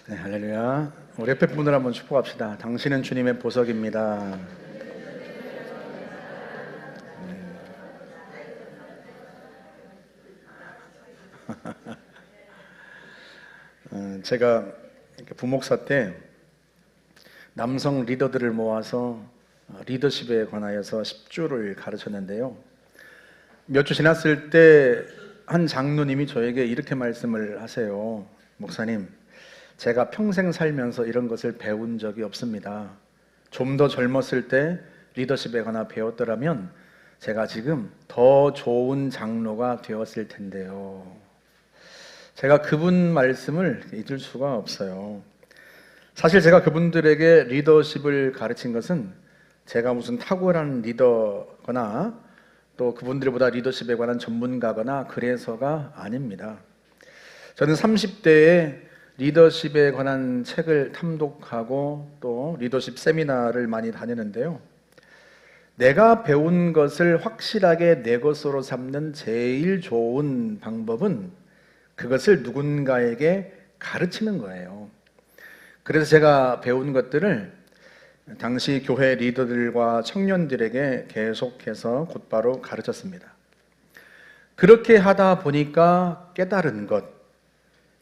네, 할렐루야. 우리 옆에 분들 한번 축복합시다. 당신은 주님의 보석입니다. 제가 부목사 때 남성 리더들을 모아서 리더십에 관하여서 10주를 가르쳤는데요. 몇 주 지났을 때 한 장로님이 저에게 이렇게 말씀을 하세요. 목사님, 제가 평생 살면서 이런 것을 배운 적이 없습니다. 좀 더 젊었을 때 리더십에 관하 배웠더라면 제가 지금 더 좋은 장로가 되었을 텐데요. 제가 그분 말씀을 잊을 수가 없어요. 사실 제가 그분들에게 리더십을 가르친 것은 제가 무슨 탁월한 리더거나 또 그분들보다 리더십에 관한 전문가거나 그래서가 아닙니다. 저는 30대에 리더십에 관한 책을 탐독하고 또 리더십 세미나를 많이 다니는데요. 내가 배운 것을 확실하게 내 것으로 삼는 제일 좋은 방법은 그것을 누군가에게 가르치는 거예요. 그래서 제가 배운 것들을 당시 교회 리더들과 청년들에게 계속해서 곧바로 가르쳤습니다. 그렇게 하다 보니까 깨달은 것,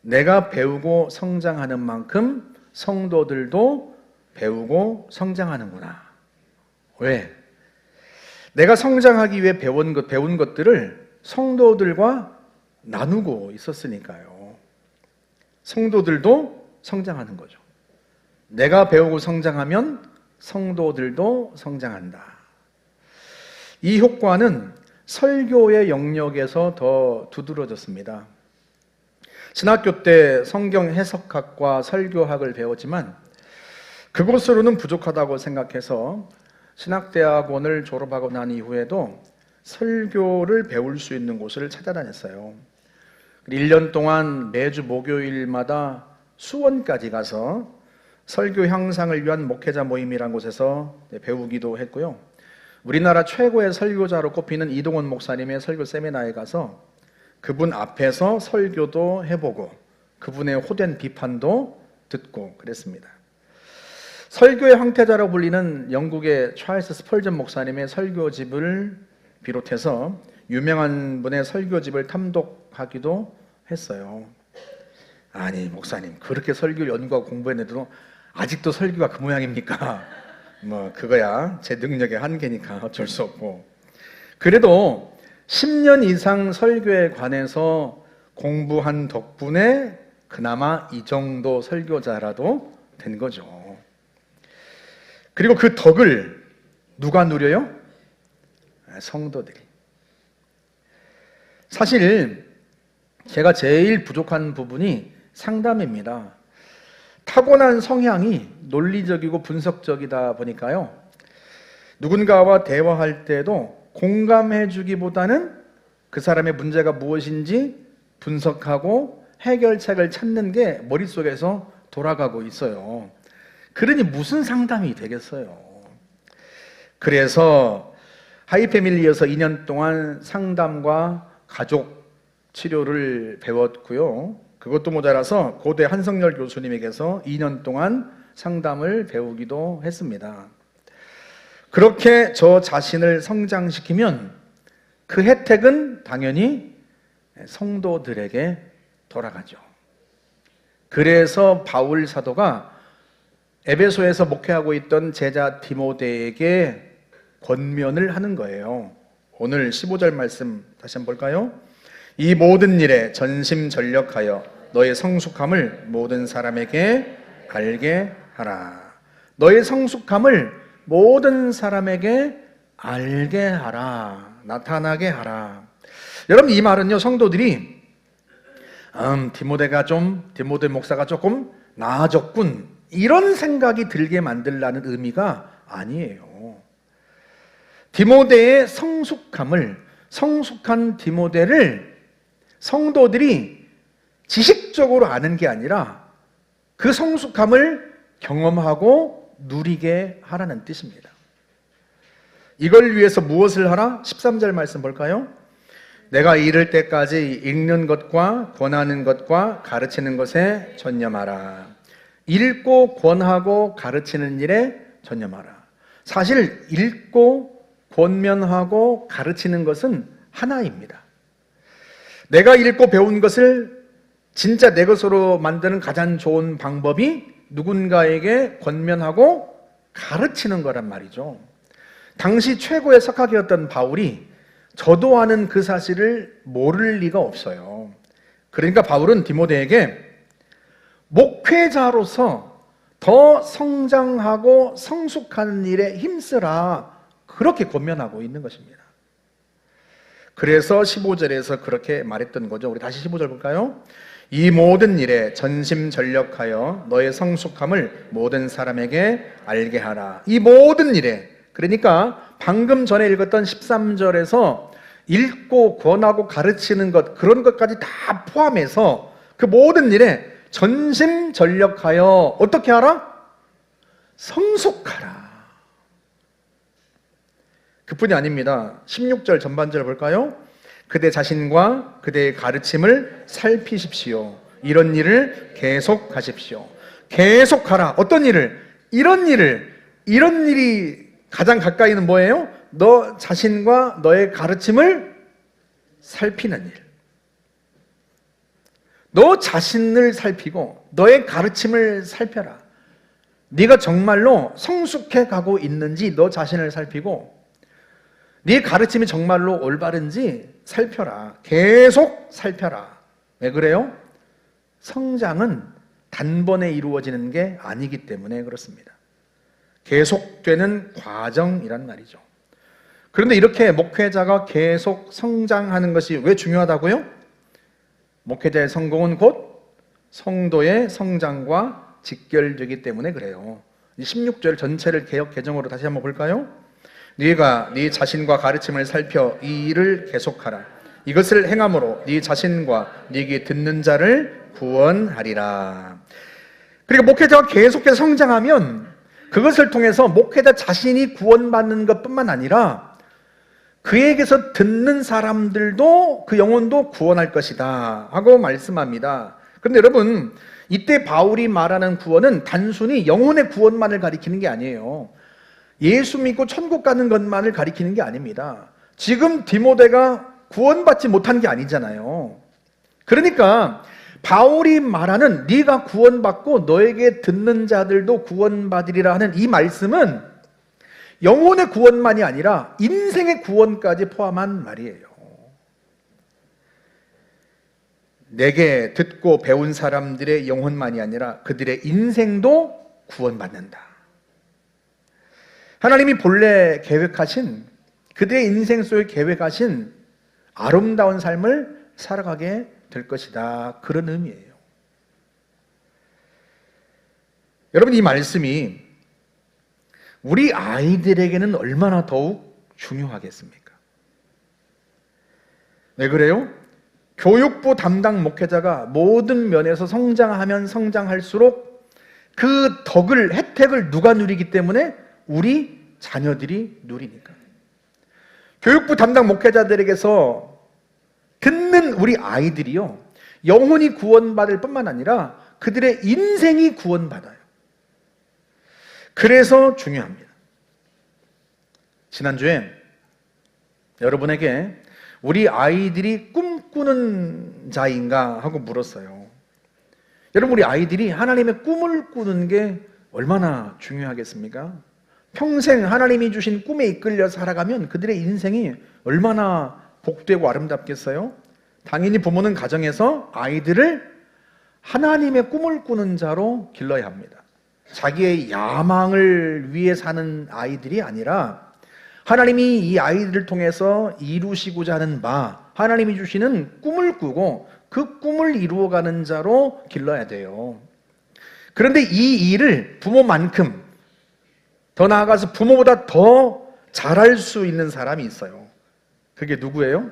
내가 배우고 성장하는 만큼 성도들도 배우고 성장하는구나. 왜? 내가 성장하기 위해 배운 것들을 성도들과 나누고 있었으니까요. 성도들도 성장하는 거죠. 내가 배우고 성장하면 성도들도 성장한다. 이 효과는 설교의 영역에서 더 두드러졌습니다. 신학교 때 성경 해석학과 설교학을 배웠지만 그것으로는 부족하다고 생각해서 신학대학원을 졸업하고 난 이후에도 설교를 배울 수 있는 곳을 찾아다녔어요. 1년 동안 매주 목요일마다 수원까지 가서 설교 향상을 위한 목회자 모임이란 곳에서 배우기도 했고요. 우리나라 최고의 설교자로 꼽히는 이동원 목사님의 설교 세미나에 가서 그분 앞에서 설교도 해보고 그분의 호된 비판도 듣고 그랬습니다. 설교의 황태자로 불리는 영국의 찰스 스펄전 목사님의 설교집을 비롯해서 유명한 분의 설교집을 탐독하기도 했어요. 아니 목사님, 그렇게 설교를 연구하고 공부했는데도 아직도 설교가 그 모양입니까? 그거야 제 능력의 한계니까 어쩔 수 없고. 그래도 10년 이상 설교에 관해서 공부한 덕분에 그나마 이 정도 설교자라도 된 거죠. 그리고 그 덕을 누가 누려요? 성도들이. 사실 제가 제일 부족한 부분이 상담입니다. 타고난 성향이 논리적이고 분석적이다 보니까요. 누군가와 대화할 때도 공감해 주기보다는 그 사람의 문제가 무엇인지 분석하고 해결책을 찾는 게 머릿속에서 돌아가고 있어요. 그러니 무슨 상담이 되겠어요. 그래서 하이패밀리에서 2년 동안 상담과 가족 치료를 배웠고요. 그것도 모자라서 고대 한성열 교수님에게서 2년 동안 상담을 배우기도 했습니다. 그렇게 저 자신을 성장시키면 그 혜택은 당연히 성도들에게 돌아가죠. 그래서 바울 사도가 에베소에서 목회하고 있던 제자 디모데에게 권면을 하는 거예요. 오늘 15절 말씀 다시 한번 볼까요? 이 모든 일에 전심전력하여 너의 성숙함을 모든 사람에게 알게 하라. 너의 성숙함을 모든 사람에게 알게 하라. 나타나게 하라. 여러분, 이 말은요, 성도들이 디모데 목사가 조금 나아졌군, 이런 생각이 들게 만들라는 의미가 아니에요. 디모데의 성숙한 디모데를 성도들이 지식적으로 아는 게 아니라 그 성숙함을 경험하고 누리게 하라는 뜻입니다. 이걸 위해서 무엇을 하라? 13절 말씀 볼까요? 내가 이를 때까지 읽는 것과 권하는 것과 가르치는 것에 전념하라. 읽고 권하고 가르치는 일에 전념하라. 사실 읽고 권면하고 가르치는 것은 하나입니다. 내가 읽고 배운 것을 진짜 내 것으로 만드는 가장 좋은 방법이 누군가에게 권면하고 가르치는 거란 말이죠. 당시 최고의 석학이었던 바울이 저도 아는 그 사실을 모를 리가 없어요. 그러니까 바울은 디모데에게 목회자로서 더 성장하고 성숙하는 일에 힘쓰라, 그렇게 권면하고 있는 것입니다. 그래서 15절에서 그렇게 말했던 거죠. 우리 다시 15절 볼까요? 이 모든 일에 전심전력하여 너의 성숙함을 모든 사람에게 알게 하라. 이 모든 일에, 그러니까 방금 전에 읽었던 13절에서 읽고 권하고 가르치는 것, 그런 것까지 다 포함해서 그 모든 일에 전심전력하여 어떻게 하라? 성숙하라. 그뿐이 아닙니다. 16절 전반절 볼까요? 그대 자신과 그대의 가르침을 살피십시오. 이런 일을 계속하십시오. 계속하라. 어떤 일을? 이런 일이 가장 가까이는 뭐예요? 너 자신과 너의 가르침을 살피는 일. 너 자신을 살피고 너의 가르침을 살펴라. 네가 정말로 성숙해 가고 있는지 너 자신을 살피고 네 가르침이 정말로 올바른지 살펴라. 계속 살펴라. 왜 그래요? 성장은 단번에 이루어지는 게 아니기 때문에 그렇습니다. 계속되는 과정이란 말이죠. 그런데 이렇게 목회자가 계속 성장하는 것이 왜 중요하다고요? 목회자의 성공은 곧 성도의 성장과 직결되기 때문에 그래요. 16절 전체를 개역 개정으로 다시 한번 볼까요? 네가 네 자신과 가르침을 살펴 이 일을 계속하라. 이것을 행함으로 네 자신과 네게 듣는 자를 구원하리라. 그러니까 목회자가 계속해서 성장하면 그것을 통해서 목회자 자신이 구원받는 것뿐만 아니라 그에게서 듣는 사람들도, 그 영혼도 구원할 것이다 하고 말씀합니다. 그런데 여러분, 이때 바울이 말하는 구원은 단순히 영혼의 구원만을 가리키는 게 아니에요. 예수 믿고 천국 가는 것만을 가리키는 게 아닙니다. 지금 디모데가 구원받지 못한 게 아니잖아요. 그러니까 바울이 말하는 네가 구원받고 너에게 듣는 자들도 구원받으리라 하는 이 말씀은 영혼의 구원만이 아니라 인생의 구원까지 포함한 말이에요. 내게 듣고 배운 사람들의 영혼만이 아니라 그들의 인생도 구원받는다. 하나님이 본래 계획하신, 그들의 인생 속에 계획하신 아름다운 삶을 살아가게 될 것이다. 그런 의미예요. 여러분, 이 말씀이 우리 아이들에게는 얼마나 더욱 중요하겠습니까? 왜 그래요? 교육부 담당 목회자가 모든 면에서 성장하면 성장할수록 그 덕을, 혜택을 누가 누리기 때문에? 우리 자녀들이 누리니까. 교육부 담당 목회자들에게서 듣는 우리 아이들이요, 영혼이 구원받을 뿐만 아니라 그들의 인생이 구원받아요. 그래서 중요합니다. 지난주에 여러분에게 우리 아이들이 꿈꾸는 자인가 하고 물었어요. 여러분, 우리 아이들이 하나님의 꿈을 꾸는 게 얼마나 중요하겠습니까? 평생 하나님이 주신 꿈에 이끌려 살아가면 그들의 인생이 얼마나 복되고 아름답겠어요? 당연히 부모는 가정에서 아이들을 하나님의 꿈을 꾸는 자로 길러야 합니다. 자기의 야망을 위해 사는 아이들이 아니라 하나님이 이 아이들을 통해서 이루시고자 하는 바, 하나님이 주시는 꿈을 꾸고 그 꿈을 이루어가는 자로 길러야 돼요. 그런데 이 일을 부모만큼, 더 나아가서 부모보다 더 잘할 수 있는 사람이 있어요. 그게 누구예요?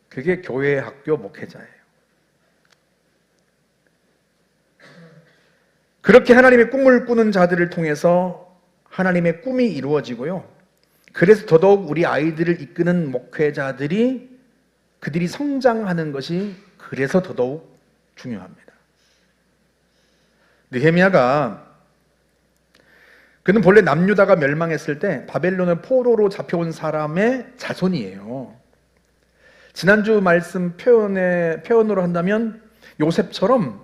그게 교회 학교 목회자예요. 그렇게 하나님의 꿈을 꾸는 자들을 통해서 하나님의 꿈이 이루어지고요. 그래서 더더욱 우리 아이들을 이끄는 목회자들이, 그들이 성장하는 것이 그래서 더더욱 중요합니다. 느헤미야가 그는 본래 남유다가 멸망했을 때 바벨론의 포로로 잡혀온 사람의 자손이에요. 지난주 말씀 표현으로 한다면 요셉처럼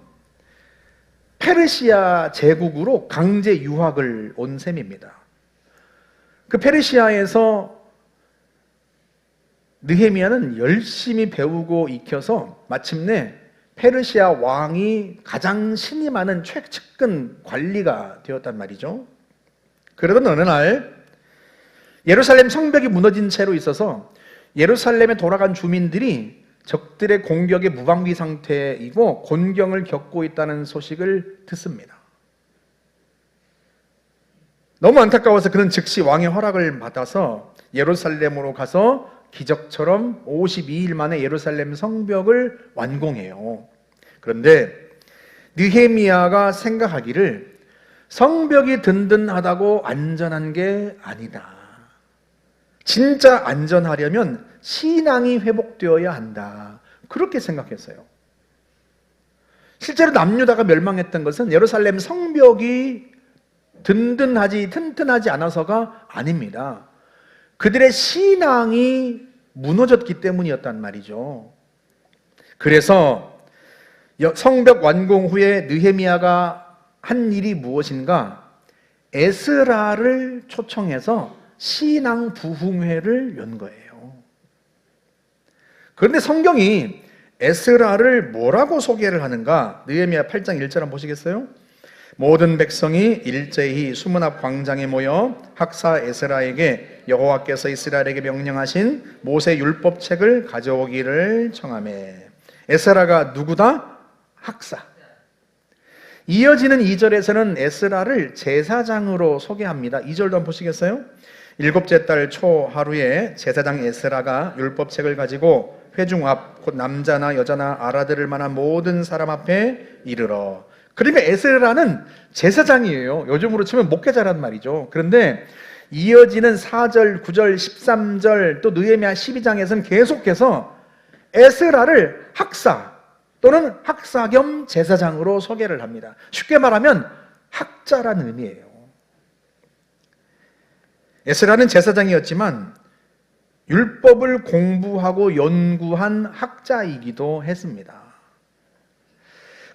페르시아 제국으로 강제 유학을 온 셈입니다. 그 페르시아에서 느헤미야는 열심히 배우고 익혀서 마침내 페르시아 왕이 가장 신이 많은 최측근 관리가 되었단 말이죠. 그러던 어느 날 예루살렘 성벽이 무너진 채로 있어서 예루살렘에 돌아간 주민들이 적들의 공격에 무방비 상태이고 곤경을 겪고 있다는 소식을 듣습니다. 너무 안타까워서 그는 즉시 왕의 허락을 받아서 예루살렘으로 가서 기적처럼 52일 만에 예루살렘 성벽을 완공해요. 그런데 느헤미야가 생각하기를 성벽이 든든하다고 안전한 게 아니다. 진짜 안전하려면 신앙이 회복되어야 한다. 그렇게 생각했어요. 실제로 남유다가 멸망했던 것은 예루살렘 성벽이 튼튼하지 않아서가 아닙니다. 그들의 신앙이 무너졌기 때문이었단 말이죠. 그래서 성벽 완공 후에 느헤미야가 한 일이 무엇인가? 에스라를 초청해서 신앙 부흥회를 연 거예요. 그런데 성경이 에스라를 뭐라고 소개를 하는가? 느헤미야 8장 1절 한번 보시겠어요? 모든 백성이 일제히 수문 앞 광장에 모여 학사 에스라에게 여호와께서 이스라엘에게 명령하신 모세 율법책을 가져오기를 청하매. 에스라가 누구다? 학사. 이어지는 2절에서는 에스라를 제사장으로 소개합니다. 2절도 한번 보시겠어요? 일곱째 달 초 하루에 제사장 에스라가 율법책을 가지고 회중 앞 곧 남자나 여자나 알아들을 만한 모든 사람 앞에 이르러. 그러니까 에스라는 제사장이에요. 요즘으로 치면 목회자란 말이죠. 그런데 이어지는 4절, 9절, 13절 또 느헤미야 12장에서는 계속해서 에스라를 학사 또는 학사 겸 제사장으로 소개를 합니다. 쉽게 말하면 학자라는 의미예요. 에스라는 제사장이었지만 율법을 공부하고 연구한 학자이기도 했습니다.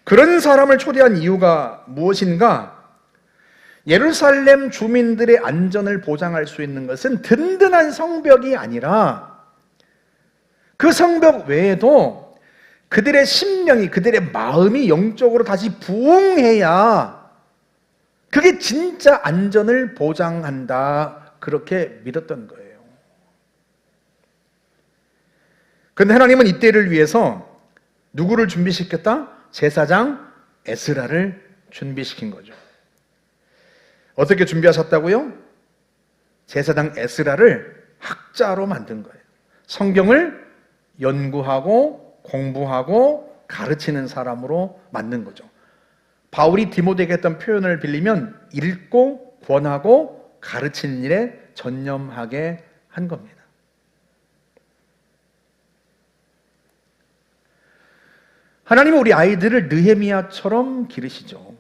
그런 사람을 초대한 이유가 무엇인가? 예루살렘 주민들의 안전을 보장할 수 있는 것은 든든한 성벽이 아니라 그 성벽 외에도 그들의 심령이, 그들의 마음이 영적으로 다시 부흥해야 그게 진짜 안전을 보장한다. 그렇게 믿었던 거예요. 그런데 하나님은 이때를 위해서 누구를 준비시켰다? 제사장 에스라를 준비시킨 거죠. 어떻게 준비하셨다고요? 제사장 에스라를 학자로 만든 거예요. 성경을 연구하고 공부하고 가르치는 사람으로 만든 거죠. 바울이 디모데에게 했던 표현을 빌리면 읽고 권하고 가르치는 일에 전념하게 한 겁니다. 하나님은 우리 아이들을 느헤미야처럼 기르시죠.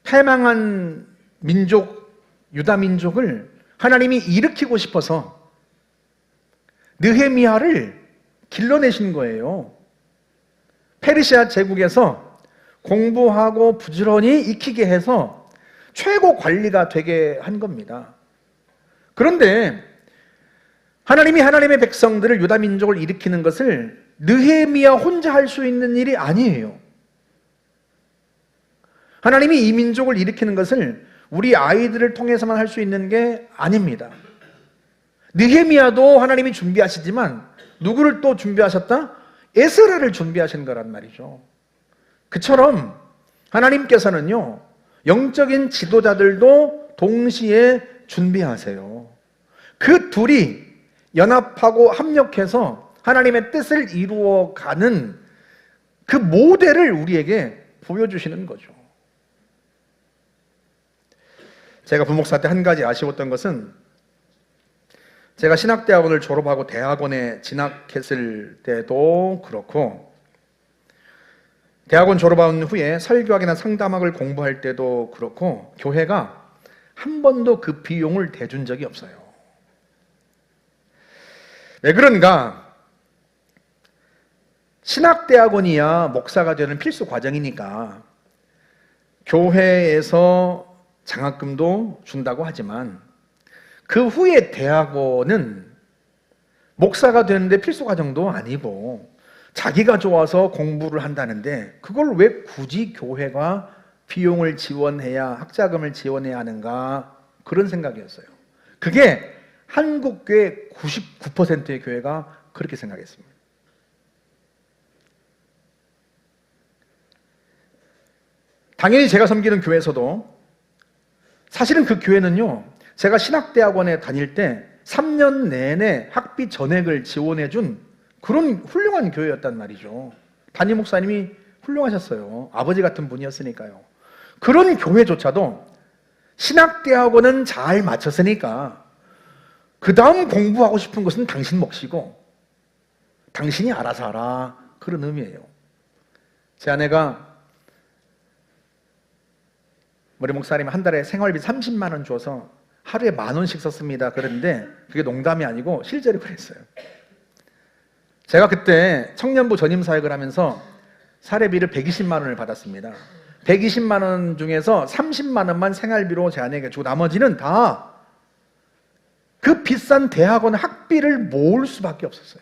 패망한 민족, 유다 민족을 하나님이 일으키고 싶어서 느헤미야를 길러내신 거예요. 페르시아 제국에서 공부하고 부지런히 익히게 해서 최고 관리가 되게 한 겁니다. 그런데 하나님이 하나님의 백성들을, 유다 민족을 일으키는 것을 느헤미야 혼자 할 수 있는 일이 아니에요. 하나님이 이 민족을 일으키는 것을 우리 아이들을 통해서만 할 수 있는 게 아닙니다. 느헤미야도 하나님이 준비하시지만 누구를 또 준비하셨다? 에스라를 준비하신 거란 말이죠. 그처럼 하나님께서는요, 영적인 지도자들도 동시에 준비하세요. 그 둘이 연합하고 합력해서 하나님의 뜻을 이루어가는 그 모델을 우리에게 보여주시는 거죠. 제가 부목사 때 한 가지 아쉬웠던 것은, 제가 신학대학원을 졸업하고 대학원에 진학했을 때도 그렇고 대학원 졸업한 후에 설교학이나 상담학을 공부할 때도 그렇고 교회가 한 번도 그 비용을 대준 적이 없어요. 왜 그런가? 신학대학원이야 목사가 되는 필수 과정이니까 교회에서 장학금도 준다고 하지만 그 후에 대학원은 목사가 되는데 필수 과정도 아니고 자기가 좋아서 공부를 한다는데 그걸 왜 굳이 교회가 비용을 지원해야 학자금을 지원해야 하는가 그런 생각이었어요. 그게 한국교회 99%의 교회가 그렇게 생각했습니다. 당연히 제가 섬기는 교회에서도 사실은 그 교회는요 제가 신학대학원에 다닐 때 3년 내내 학비 전액을 지원해준 그런 훌륭한 교회였단 말이죠. 담임 목사님이 훌륭하셨어요. 아버지 같은 분이었으니까요. 그런 교회조차도 신학대학원은 잘 마쳤으니까 그 다음 공부하고 싶은 것은 당신 몫이고 당신이 알아서 하라 그런 의미예요. 제 아내가 우리 목사님 한 달에 생활비 30만 원 줘서 하루에 10,000원씩 썼습니다. 그런데 그게 농담이 아니고 실제로 그랬어요. 제가 그때 청년부 전임 사역을 하면서 사례비를 120만 원을 받았습니다. 120만 원 중에서 30만 원만 생활비로 제 아내에게 주고 나머지는 다 그 비싼 대학원 학비를 모을 수밖에 없었어요.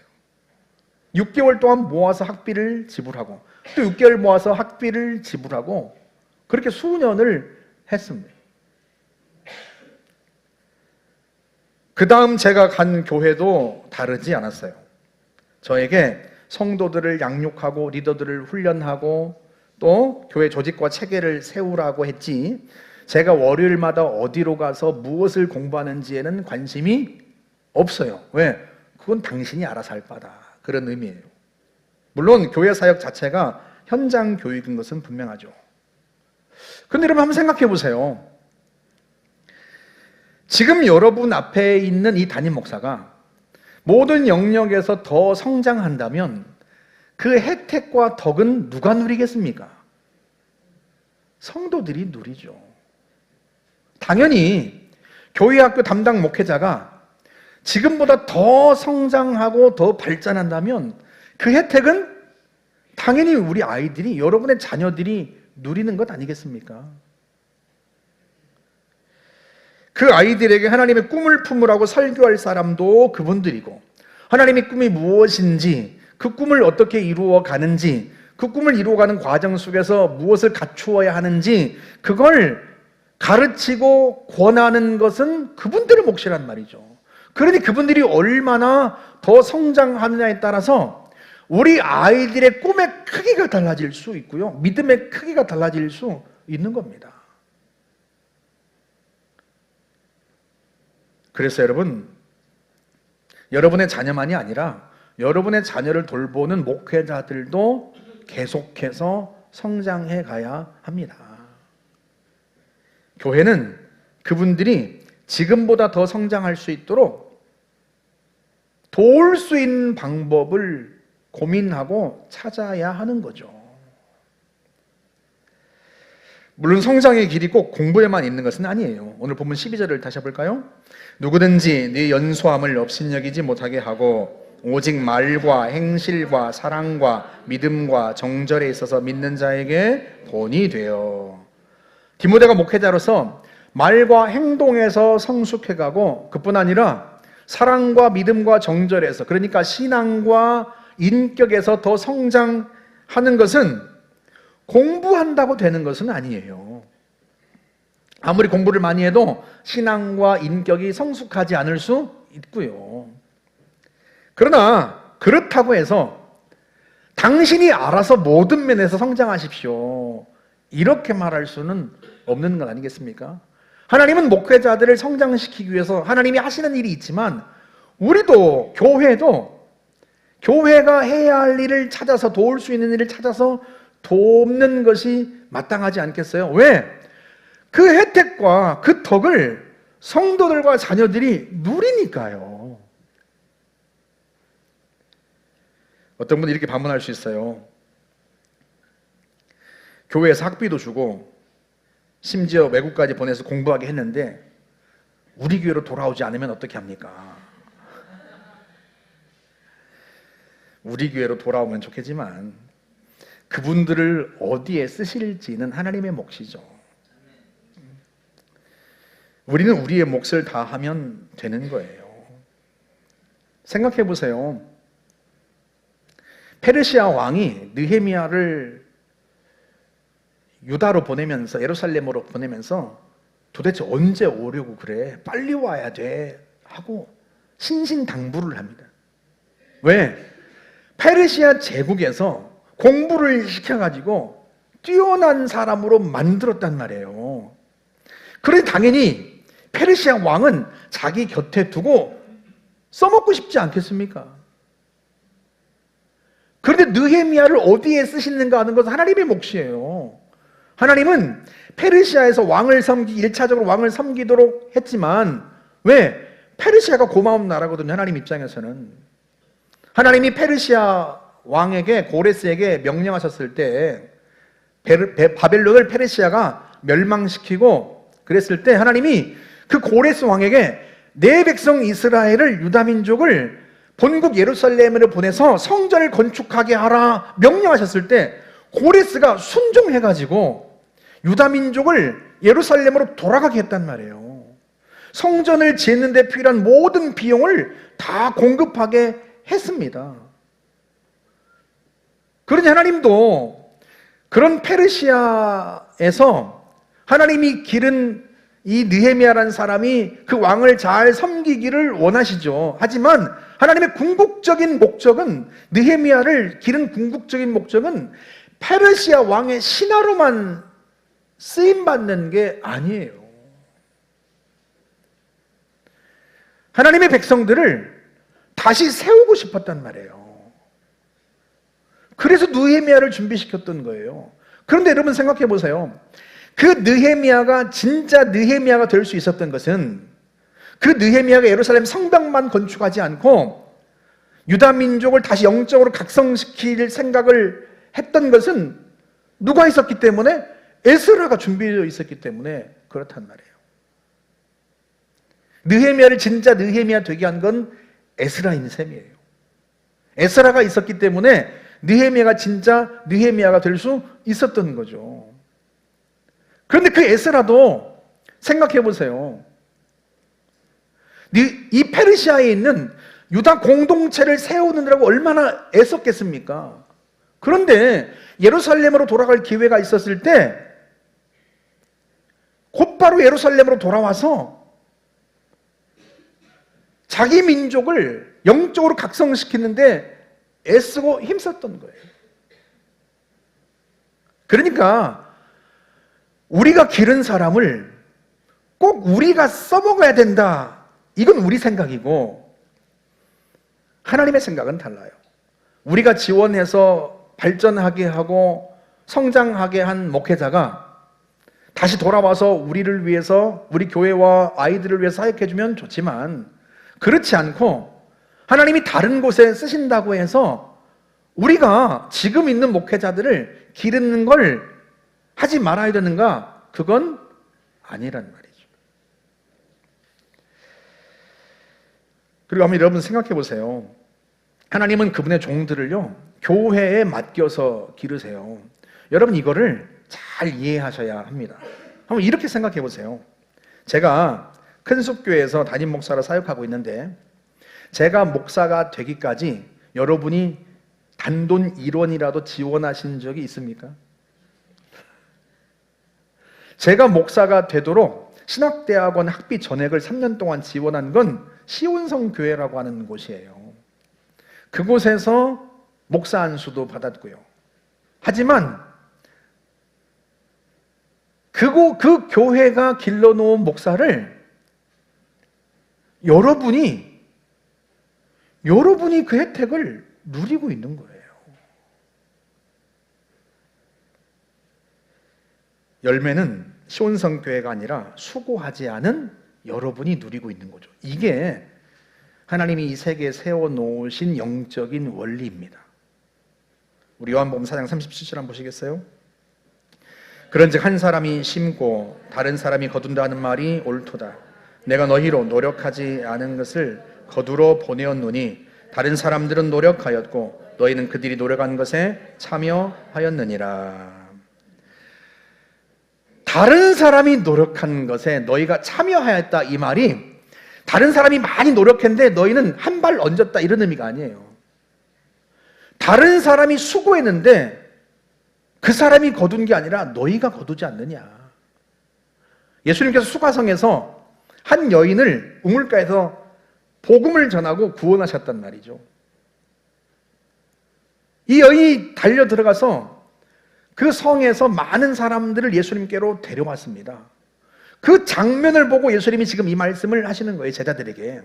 6개월 동안 모아서 학비를 지불하고 또 6개월 모아서 학비를 지불하고 그렇게 수년을 했습니다. 그 다음 제가 간 교회도 다르지 않았어요. 저에게 성도들을 양육하고 리더들을 훈련하고 또 교회 조직과 체계를 세우라고 했지 제가 월요일마다 어디로 가서 무엇을 공부하는지에는 관심이 없어요. 왜? 그건 당신이 알아서 할 바다. 그런 의미예요. 물론 교회 사역 자체가 현장 교육인 것은 분명하죠. 그런데 여러분 한번 생각해 보세요. 지금 여러분 앞에 있는 이 담임 목사가 모든 영역에서 더 성장한다면 그 혜택과 덕은 누가 누리겠습니까? 성도들이 누리죠. 당연히 교회학교 담당 목회자가 지금보다 더 성장하고 더 발전한다면 그 혜택은 당연히 우리 아이들이 여러분의 자녀들이 누리는 것 아니겠습니까? 그 아이들에게 하나님의 꿈을 품으라고 설교할 사람도 그분들이고 하나님의 꿈이 무엇인지 그 꿈을 어떻게 이루어 가는지 그 꿈을 이루어가는 과정 속에서 무엇을 갖추어야 하는지 그걸 가르치고 권하는 것은 그분들의 몫이란 말이죠. 그러니 그분들이 얼마나 더 성장하느냐에 따라서 우리 아이들의 꿈의 크기가 달라질 수 있고요. 믿음의 크기가 달라질 수 있는 겁니다. 그래서 여러분, 여러분의 자녀만이 아니라 여러분의 자녀를 돌보는 목회자들도 계속해서 성장해 가야 합니다. 교회는 그분들이 지금보다 더 성장할 수 있도록 도울 수 있는 방법을 고민하고 찾아야 하는 거죠. 물론 성장의 길이 꼭 공부에만 있는 것은 아니에요. 오늘 본문 12절을 다시 해볼까요? 누구든지 네 연소함을 업신여기지 못하게 하고 오직 말과 행실과 사랑과 믿음과 정절에 있어서 믿는 자에게 본이 되어. 디모데가 목회자로서 말과 행동에서 성숙해가고 그뿐 아니라 사랑과 믿음과 정절에서 그러니까 신앙과 인격에서 더 성장하는 것은 공부한다고 되는 것은 아니에요. 아무리 공부를 많이 해도 신앙과 인격이 성숙하지 않을 수 있고요. 그러나 그렇다고 해서 당신이 알아서 모든 면에서 성장하십시오 이렇게 말할 수는 없는 것 아니겠습니까? 하나님은 목회자들을 성장시키기 위해서 하나님이 하시는 일이 있지만 우리도 교회도 교회가 해야 할 일을 찾아서 도울 수 있는 일을 찾아서 돕는 것이 마땅하지 않겠어요? 왜? 그 혜택과 그 덕을 성도들과 자녀들이 누리니까요. 어떤 분이 이렇게 반문할 수 있어요. 교회에서 학비도 주고 심지어 외국까지 보내서 공부하게 했는데 우리 교회로 돌아오지 않으면 어떻게 합니까? 우리 교회로 돌아오면 좋겠지만 그분들을 어디에 쓰실지는 하나님의 몫이죠. 우리는 우리의 몫을 다 하면 되는 거예요. 생각해 보세요. 페르시아 왕이 느헤미야를 유다로 보내면서, 예루살렘으로 보내면서 도대체 언제 오려고 그래? 빨리 와야 돼 하고 신신당부를 합니다. 왜? 페르시아 제국에서 공부를 시켜가지고 뛰어난 사람으로 만들었단 말이에요. 그러니 당연히 페르시아 왕은 자기 곁에 두고 써먹고 싶지 않겠습니까? 그런데 느헤미야를 어디에 쓰시는가 하는 것은 하나님의 몫이에요. 하나님은 페르시아에서 왕을 섬기, 1차적으로 왕을 섬기도록 했지만, 왜? 페르시아가 고마운 나라거든요, 하나님 입장에서는. 하나님이 페르시아 왕에게, 고레스에게 명령하셨을 때 바벨론을 페르시아가 멸망시키고 그랬을 때 하나님이 그 고레스 왕에게 내 백성 이스라엘을, 유다 민족을 본국 예루살렘으로 보내서 성전을 건축하게 하라 명령하셨을 때 고레스가 순종해가지고 유다 민족을 예루살렘으로 돌아가게 했단 말이에요. 성전을 짓는 데 필요한 모든 비용을 다 공급하게 했습니다. 그러니 하나님도 그런 페르시아에서 하나님이 기른 이 느헤미야라는 사람이 그 왕을 잘 섬기기를 원하시죠. 하지만 하나님의 궁극적인 목적은, 느헤미야를 기른 궁극적인 목적은 페르시아 왕의 신하로만 쓰임받는 게 아니에요. 하나님의 백성들을 다시 세우고 싶었단 말이에요. 그래서 느헤미야를 준비시켰던 거예요. 그런데 여러분 생각해 보세요. 그 느헤미야가 진짜 느헤미야가 될 수 있었던 것은, 그 느헤미야가 예루살렘 성벽만 건축하지 않고 유다 민족을 다시 영적으로 각성시킬 생각을 했던 것은 누가 있었기 때문에? 에스라가 준비되어 있었기 때문에 그렇단 말이에요. 느헤미야를 진짜 느헤미야 되게 한 건 에스라인 셈이에요. 에스라가 있었기 때문에 느헤미야가 진짜 느헤미야가 될 수 있었던 거죠. 그런데 그 에스라도 생각해 보세요. 이 페르시아에 있는 유다 공동체를 세우느라고 얼마나 애썼겠습니까? 그런데 예루살렘으로 돌아갈 기회가 있었을 때 곧바로 예루살렘으로 돌아와서 자기 민족을 영적으로 각성시키는데 애쓰고 힘썼던 거예요. 그러니까 우리가 기른 사람을 꼭 우리가 써먹어야 된다, 이건 우리 생각이고 하나님의 생각은 달라요. 우리가 지원해서 발전하게 하고 성장하게 한 목회자가 다시 돌아와서 우리를 위해서, 우리 교회와 아이들을 위해서 사역해주면 좋지만, 그렇지 않고 하나님이 다른 곳에 쓰신다고 해서 우리가 지금 있는 목회자들을 기르는 걸 하지 말아야 되는가? 그건 아니란 말이죠. 그리고 한번 여러분 생각해 보세요. 하나님은 그분의 종들을요, 교회에 맡겨서 기르세요. 여러분 이거를 잘 이해하셔야 합니다. 한번 이렇게 생각해 보세요. 제가 큰숲교회에서 담임 목사로 사역하고 있는데, 제가 목사가 되기까지 여러분이 단돈 1원이라도 지원하신 적이 있습니까? 제가 목사가 되도록 신학대학원 학비 전액을 3년 동안 지원한 건 시온성 교회라고 하는 곳이에요. 그곳에서 목사 안수도 받았고요. 하지만 그 교회가 길러놓은 목사를 여러분이 그 혜택을 누리고 있는 거예요. 열매는 시온성 교회가 아니라 수고하지 않은 여러분이 누리고 있는 거죠. 이게 하나님이 이 세계에 세워놓으신 영적인 원리입니다. 우리 요한복음 4장 37절 한번 보시겠어요? 그런즉 한 사람이 심고 다른 사람이 거둔다 하는 말이 옳도다. 내가 너희로 노력하지 않은 것을 거두러 보내었노니 다른 사람들은 노력하였고 너희는 그들이 노력한 것에 참여하였느니라. 다른 사람이 노력한 것에 너희가 참여하였다, 이 말이 다른 사람이 많이 노력했는데 너희는 한 발 얹었다, 이런 의미가 아니에요. 다른 사람이 수고했는데 그 사람이 거둔 게 아니라 너희가 거두지 않느냐. 예수님께서 수가성에서 한 여인을 우물가에서 복음을 전하고 구원하셨단 말이죠. 이 여인이 달려 들어가서 그 성에서 많은 사람들을 예수님께로 데려왔습니다. 그 장면을 보고 예수님이 지금 이 말씀을 하시는 거예요, 제자들에게.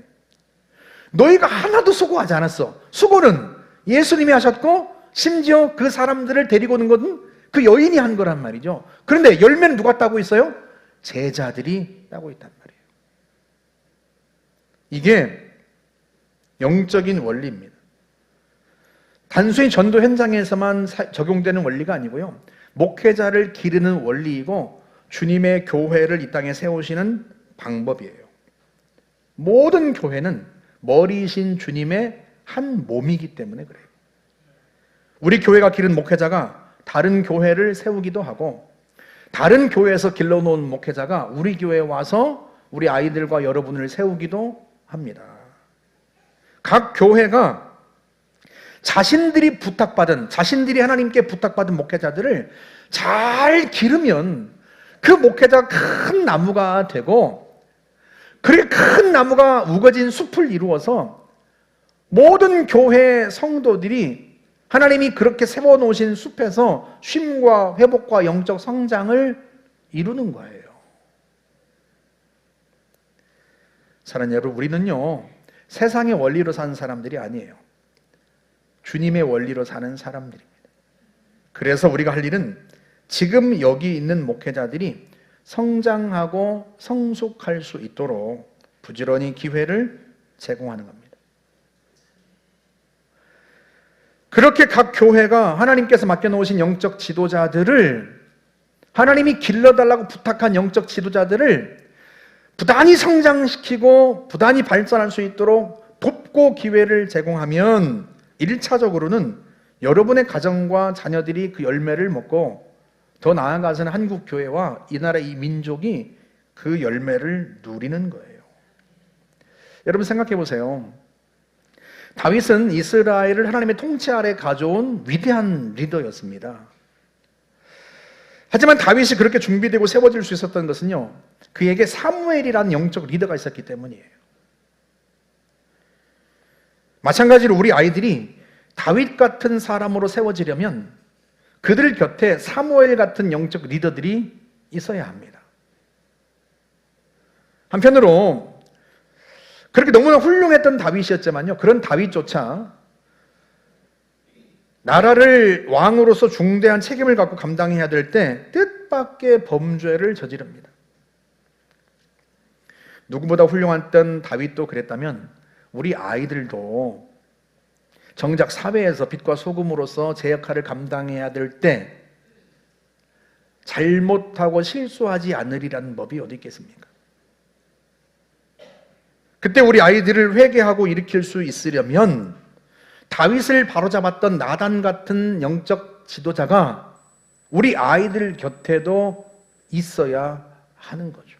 너희가 하나도 수고하지 않았어. 수고는 예수님이 하셨고 심지어 그 사람들을 데리고 오는 것은 그 여인이 한 거란 말이죠. 그런데 열매는 누가 따고 있어요? 제자들이 따고 있단 말이에요. 이게 영적인 원리입니다. 단순히 전도 현장에서만 적용되는 원리가 아니고요, 목회자를 기르는 원리이고 주님의 교회를 이 땅에 세우시는 방법이에요. 모든 교회는 머리이신 주님의 한 몸이기 때문에 그래요. 우리 교회가 기른 목회자가 다른 교회를 세우기도 하고, 다른 교회에서 길러놓은 목회자가 우리 교회에 와서 우리 아이들과 여러분을 세우기도 합니다. 각 교회가 자신들이 하나님께 부탁받은 목회자들을 잘 기르면 그 목회자가 큰 나무가 되고, 그렇게 큰 나무가 우거진 숲을 이루어서 모든 교회 성도들이 하나님이 그렇게 세워놓으신 숲에서 쉼과 회복과 영적 성장을 이루는 거예요. 사랑하는 여러분, 우리는요, 세상의 원리로 사는 사람들이 아니에요. 주님의 원리로 사는 사람들입니다. 그래서 우리가 할 일은 지금 여기 있는 목회자들이 성장하고 성숙할 수 있도록 부지런히 기회를 제공하는 겁니다. 그렇게 각 교회가 하나님께서 맡겨놓으신 영적 지도자들을, 하나님이 길러달라고 부탁한 영적 지도자들을 부단히 성장시키고 부단히 발전할 수 있도록 돕고 기회를 제공하면 1차적으로는 여러분의 가정과 자녀들이 그 열매를 먹고, 더 나아가서는 한국 교회와 이 나라 이 민족이 그 열매를 누리는 거예요. 여러분 생각해 보세요. 다윗은 이스라엘을 하나님의 통치 아래 가져온 위대한 리더였습니다. 하지만 다윗이 그렇게 준비되고 세워질 수 있었던 것은요, 그에게 사무엘이라는 영적 리더가 있었기 때문이에요. 마찬가지로 우리 아이들이 다윗 같은 사람으로 세워지려면 그들 곁에 사무엘 같은 영적 리더들이 있어야 합니다. 한편으로 그렇게 너무나 훌륭했던 다윗이었지만요, 그런 다윗조차 나라를 왕으로서 중대한 책임을 갖고 감당해야 될 때 뜻밖의 범죄를 저지릅니다. 누구보다 훌륭했던 다윗도 그랬다면 우리 아이들도 정작 사회에서 빛과 소금으로서 제 역할을 감당해야 될 때 잘못하고 실수하지 않으리라는 법이 어디 있겠습니까? 그때 우리 아이들을 회개하고 일으킬 수 있으려면 다윗을 바로잡았던 나단 같은 영적 지도자가 우리 아이들 곁에도 있어야 하는 거죠.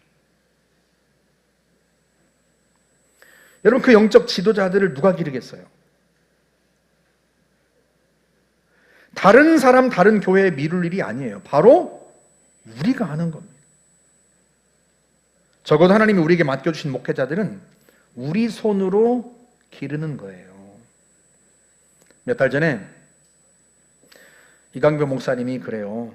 여러분, 그 영적 지도자들을 누가 기르겠어요? 다른 사람, 다른 교회에 미룰 일이 아니에요. 바로 우리가 하는 겁니다. 적어도 하나님이 우리에게 맡겨주신 목회자들은 우리 손으로 기르는 거예요. 몇 달 전에 이강표 목사님이 그래요.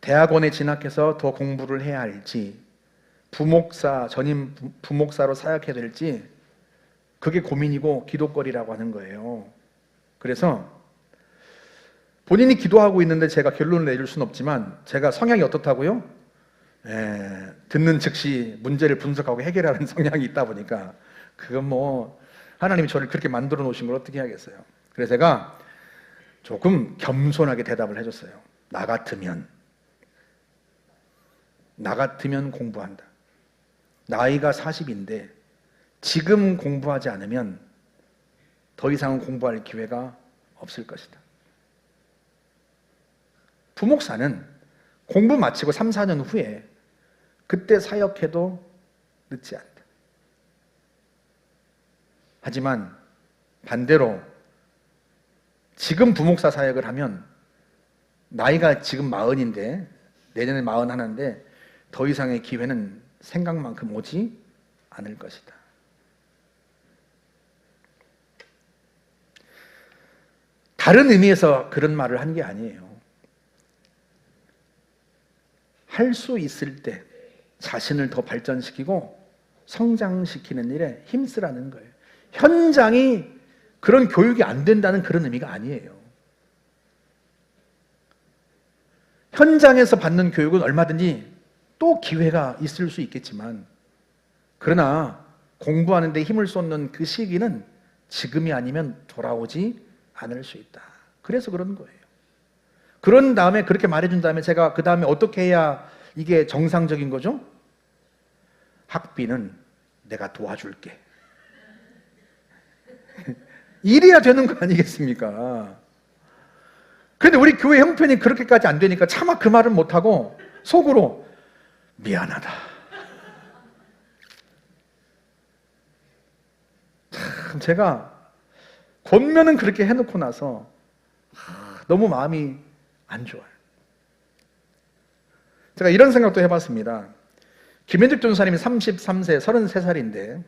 대학원에 진학해서 더 공부를 해야 할지, 부목사, 전임 부목사로 사역해야 될지 그게 고민이고 기도거리라고 하는 거예요. 그래서 본인이 기도하고 있는데 제가 결론을 내줄 수는 없지만 제가 성향이 어떻다고요? 듣는 즉시 문제를 분석하고 해결하는 성향이 있다 보니까 그건 뭐 하나님이 저를 그렇게 만들어 놓으신 걸 어떻게 하겠어요. 그래서 제가 조금 겸손하게 대답을 해줬어요. 나 같으면 공부한다. 나이가 40인데 지금 공부하지 않으면 더 이상은 공부할 기회가 없을 것이다. 부목사는 공부 마치고 3, 4년 후에 그때 사역해도 늦지 않다. 하지만 반대로 지금 부목사 사역을 하면 나이가 지금 40인데 내년에 41인데 더 이상의 기회는 생각만큼 오지 않을 것이다. 다른 의미에서 그런 말을 한 게 아니에요. 할 수 있을 때 자신을 더 발전시키고 성장시키는 일에 힘쓰라는 거예요. 현장이 그런 교육이 안 된다는 그런 의미가 아니에요. 현장에서 받는 교육은 얼마든지 또 기회가 있을 수 있겠지만, 그러나 공부하는 데 힘을 쏟는 그 시기는 지금이 아니면 돌아오지 않을 수 있다. 그래서 그런 거예요. 그런 다음에 그렇게 말해준 다음에 제가 그 다음에 어떻게 해야 이게 정상적인 거죠? 학비는 내가 도와줄게. 이래야 되는 거 아니겠습니까? 그런데 우리 교회 형편이 그렇게까지 안 되니까 차마 그 말은 못하고 속으로 미안하다. 참 제가 권면은 그렇게 해놓고 나서 너무 마음이 안 좋아요. 제가 이런 생각도 해봤습니다. 김현직 전사님이 33세, 33살인데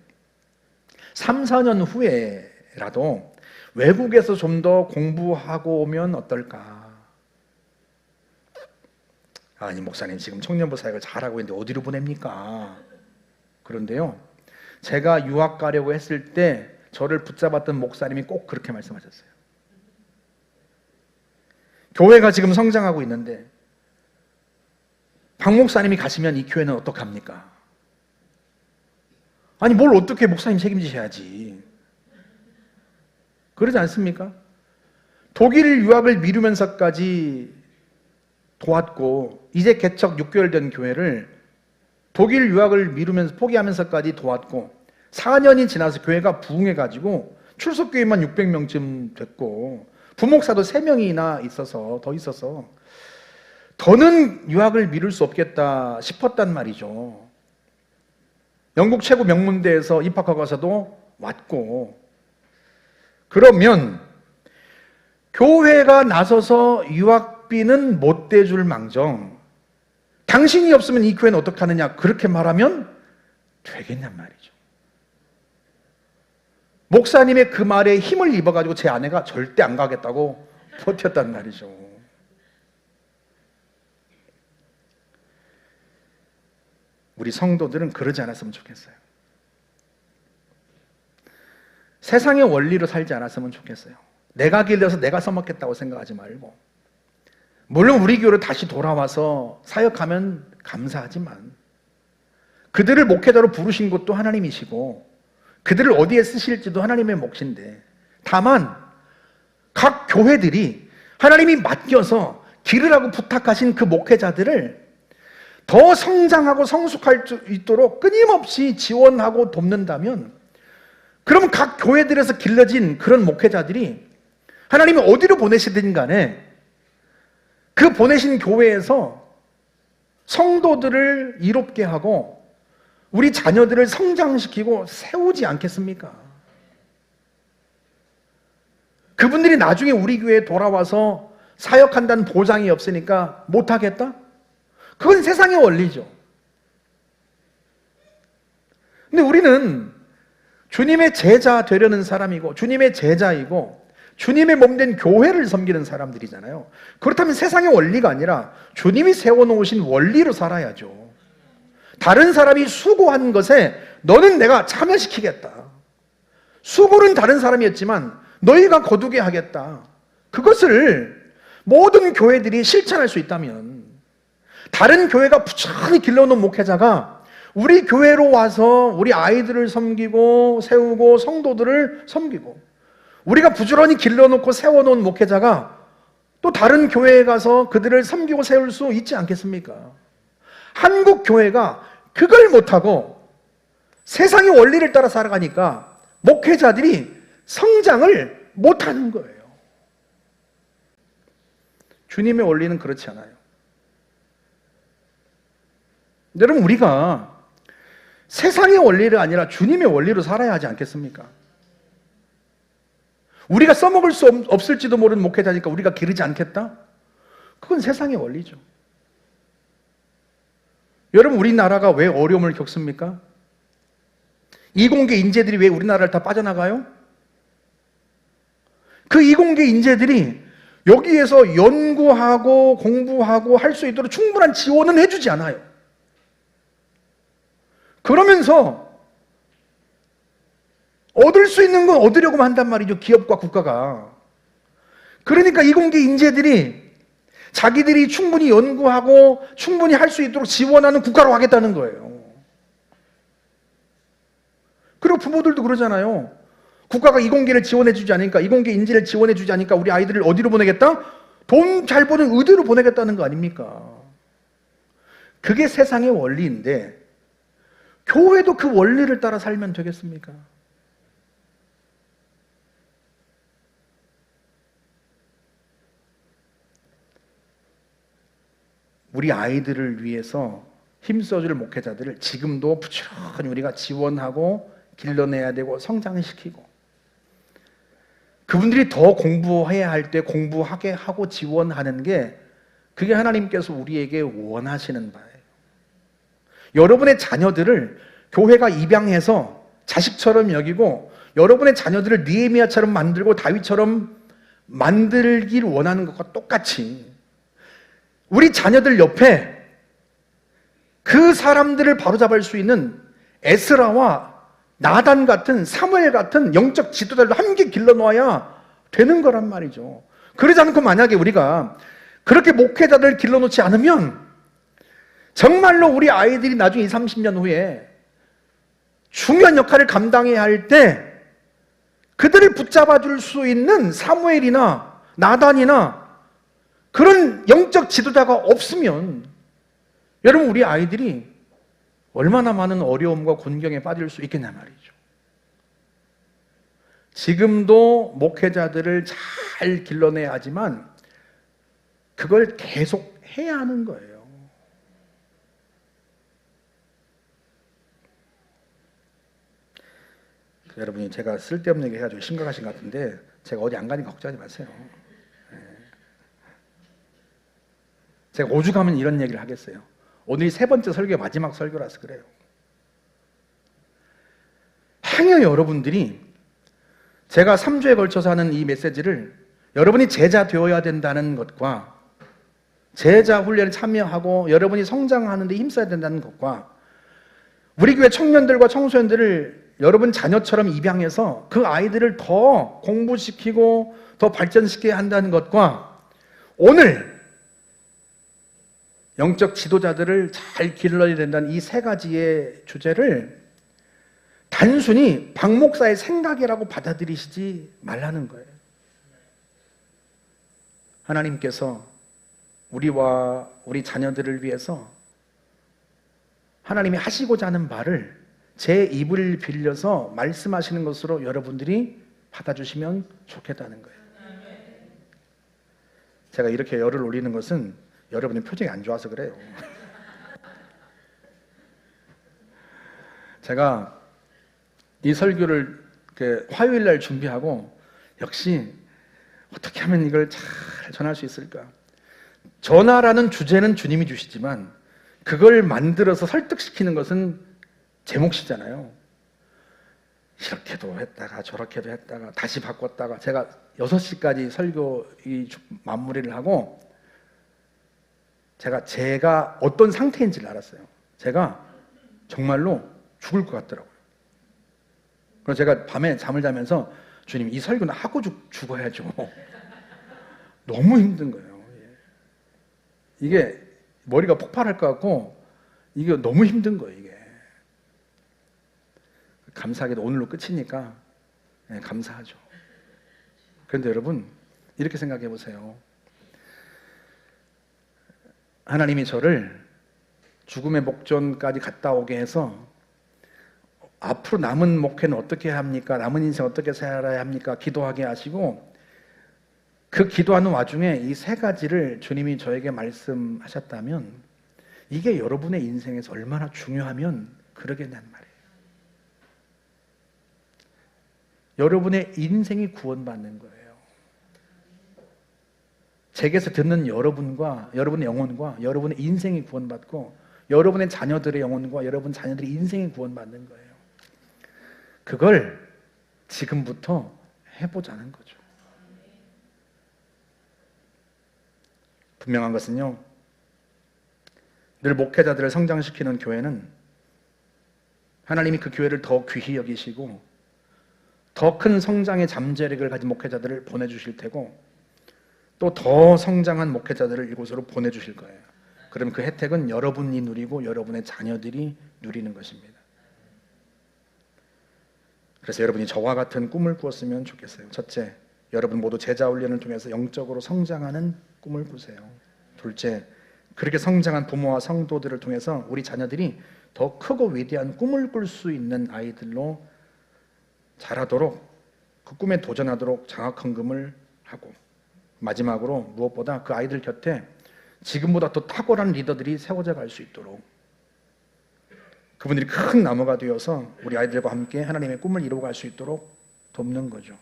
3, 4년 후에라도 외국에서 좀 더 공부하고 오면 어떨까? 아니 목사님 지금 청년부 사역을 잘하고 있는데 어디로 보냅니까? 그런데요, 제가 유학 가려고 했을 때 저를 붙잡았던 목사님이 꼭 그렇게 말씀하셨어요. 교회가 지금 성장하고 있는데 박 목사님이 가시면 이 교회는 어떡합니까? 아니 뭘 어떻게 목사님 책임지셔야지. 그러지 않습니까? 독일 유학을 미루면서까지 도왔고, 이제 개척 6개월 된 교회를 독일 유학을 미루면서 포기하면서까지 도왔고, 4년이 지나서 교회가 부흥해가지고 출석교회만 600명쯤 됐고 부목사도 3명이나 있어서 더 있어서 더는 유학을 미룰 수 없겠다 싶었단 말이죠. 영국 최고 명문대에서 입학하고 와서도 왔고, 그러면 교회가 나서서 유학비는 못 대줄 망정 당신이 없으면 이 교회는 어떡하느냐 그렇게 말하면 되겠냔 말이죠. 목사님의 그 말에 힘을 입어가지고 제 아내가 절대 안 가겠다고 버텼단 말이죠. 우리 성도들은 그러지 않았으면 좋겠어요. 세상의 원리로 살지 않았으면 좋겠어요. 내가 길러서 내가 써먹겠다고 생각하지 말고, 물론 우리 교회로 다시 돌아와서 사역하면 감사하지만 그들을 목회자로 부르신 것도 하나님이시고 그들을 어디에 쓰실지도 하나님의 몫인데, 다만 각 교회들이 하나님이 맡겨서 기르라고 부탁하신 그 목회자들을 더 성장하고 성숙할 수 있도록 끊임없이 지원하고 돕는다면, 그러면 각 교회들에서 길러진 그런 목회자들이 하나님이 어디로 보내시든 간에 그 보내신 교회에서 성도들을 이롭게 하고 우리 자녀들을 성장시키고 세우지 않겠습니까? 그분들이 나중에 우리 교회에 돌아와서 사역한다는 보장이 없으니까 못하겠다? 그건 세상의 원리죠. 근데 우리는 주님의 제자 되려는 사람이고 주님의 제자이고 주님의 몸된 교회를 섬기는 사람들이잖아요. 그렇다면 세상의 원리가 아니라 주님이 세워놓으신 원리로 살아야죠. 다른 사람이 수고한 것에 너는 내가 참여시키겠다. 수고는 다른 사람이었지만 너희가 거두게 하겠다. 그것을 모든 교회들이 실천할 수 있다면, 다른 교회가 부천히 길러놓은 목회자가 우리 교회로 와서 우리 아이들을 섬기고 세우고 성도들을 섬기고, 우리가 부지런히 길러놓고 세워놓은 목회자가 또 다른 교회에 가서 그들을 섬기고 세울 수 있지 않겠습니까? 한국 교회가 그걸 못하고 세상의 원리를 따라 살아가니까 목회자들이 성장을 못하는 거예요. 주님의 원리는 그렇지 않아요. 여러분, 우리가 세상의 원리를 아니라 주님의 원리로 살아야 하지 않겠습니까? 우리가 써먹을 수 없을지도 모르는 목회자니까 우리가 기르지 않겠다? 그건 세상의 원리죠. 여러분, 우리나라가 왜 어려움을 겪습니까? 이공계 인재들이 왜 우리나라를 다 빠져나가요? 그 이공계 인재들이 여기에서 연구하고 공부하고 할 수 있도록 충분한 지원은 해주지 않아요. 그러면서 얻을 수 있는 건 얻으려고만 한단 말이죠, 기업과 국가가. 그러니까 이공계 인재들이 자기들이 충분히 연구하고 충분히 할 수 있도록 지원하는 국가로 하겠다는 거예요. 그리고 부모들도 그러잖아요. 국가가 이공계를 지원해주지 않으니까, 이공계 인재를 지원해주지 않으니까 우리 아이들을 어디로 보내겠다? 돈 잘 버는 의대로 보내겠다는 거 아닙니까? 그게 세상의 원리인데 교회도 그 원리를 따라 살면 되겠습니까? 우리 아이들을 위해서 힘써줄 목회자들을 지금도 부지런히 우리가 지원하고 길러내야 되고 성장시키고, 그분들이 더 공부해야 할 때 공부하게 하고 지원하는 게, 그게 하나님께서 우리에게 원하시는 바예요. 여러분의 자녀들을 교회가 입양해서 자식처럼 여기고 여러분의 자녀들을 느헤미야처럼 만들고 다윗처럼 만들길 원하는 것과 똑같이 우리 자녀들 옆에 그 사람들을 바로잡을 수 있는 에스라와 나단 같은, 사무엘 같은 영적 지도자들도 함께 길러놓아야 되는 거란 말이죠. 그러지 않고 만약에 우리가 그렇게 목회자들을 길러놓지 않으면 정말로 우리 아이들이 나중에 20, 30년 후에 중요한 역할을 감당해야 할 때 그들을 붙잡아 줄 수 있는 사무엘이나 나단이나 그런 영적 지도자가 없으면 여러분, 우리 아이들이 얼마나 많은 어려움과 곤경에 빠질 수 있겠냐 말이죠. 지금도 목회자들을 잘 길러내야 하지만 그걸 계속 해야 하는 거예요. 여러분이 제가 쓸데없는 얘기 해가지고 심각하신 것 같은데 제가 어디 안 가니까 걱정하지 마세요. 제가 오죽하면 이런 얘기를 하겠어요. 오늘이 3번째 설교의 마지막 설교라서 그래요. 행여 여러분들이 제가 3주에 걸쳐서 하는 이 메시지를 여러분이 제자 되어야 된다는 것과 제자 훈련에 참여하고 여러분이 성장하는 데 힘써야 된다는 것과 우리 교회 청년들과 청소년들을 여러분 자녀처럼 입양해서 그 아이들을 더 공부시키고 더 발전시켜야 한다는 것과 오늘 영적 지도자들을 잘 길러야 된다는 이 3가지의 주제를 단순히 박 목사의 생각이라고 받아들이시지 말라는 거예요. 하나님께서 우리와 우리 자녀들을 위해서 하나님이 하시고자 하는 말을 제 입을 빌려서 말씀하시는 것으로 여러분들이 받아주시면 좋겠다는 거예요. 제가 이렇게 열을 올리는 것은 여러분의 표정이 안 좋아서 그래요. 제가 이 설교를 화요일 날 준비하고 역시 어떻게 하면 이걸 잘 전할 수 있을까? 전하라는 주제는 주님이 주시지만 그걸 만들어서 설득시키는 것은 제 몫이잖아요. 이렇게도 했다가 저렇게도 했다가 다시 바꿨다가 제가 6시까지 설교 마무리를 하고 제가 어떤 상태인지를 알았어요. 제가 정말로 죽을 것 같더라고요. 그래서 제가 밤에 잠을 자면서 주님, 이 설교는 하고 죽어야죠. 너무 힘든 거예요. 이게 머리가 폭발할 것 같고 이게 너무 힘든 거예요. 이게 감사하게도 오늘로 끝이니까 감사하죠. 그런데 여러분, 이렇게 생각해 보세요. 하나님이 저를 죽음의 목전까지 갔다 오게 해서 앞으로 남은 목회는 어떻게 합니까? 남은 인생 어떻게 살아야 합니까? 기도하게 하시고 그 기도하는 와중에 이 세 가지를 주님이 저에게 말씀하셨다면 이게 여러분의 인생에서 얼마나 중요하면 그러겠냔 말이에요. 여러분의 인생이 구원받는 거예요. 제게서 듣는 여러분과 여러분의 영혼과 여러분의 인생이 구원받고 여러분의 자녀들의 영혼과 여러분 자녀들의 인생이 구원받는 거예요. 그걸 지금부터 해보자는 거죠. 분명한 것은요, 늘 목회자들을 성장시키는 교회는 하나님이 그 교회를 더 귀히 여기시고 더 큰 성장의 잠재력을 가진 목회자들을 보내주실 테고 또 더 성장한 목회자들을 이곳으로 보내주실 거예요. 그럼 그 혜택은 여러분이 누리고 여러분의 자녀들이 누리는 것입니다. 그래서 여러분이 저와 같은 꿈을 꾸었으면 좋겠어요. 첫째, 여러분 모두 제자 훈련을 통해서 영적으로 성장하는 꿈을 꾸세요. 둘째, 그렇게 성장한 부모와 성도들을 통해서 우리 자녀들이 더 크고 위대한 꿈을 꿀 수 있는 아이들로 자라도록 그 꿈에 도전하도록 장학헌금을 하고 마지막으로 무엇보다 그 아이들 곁에 지금보다 더 탁월한 리더들이 세워져 갈 수 있도록 그분들이 큰 나무가 되어서 우리 아이들과 함께 하나님의 꿈을 이루어갈 수 있도록 돕는 거죠.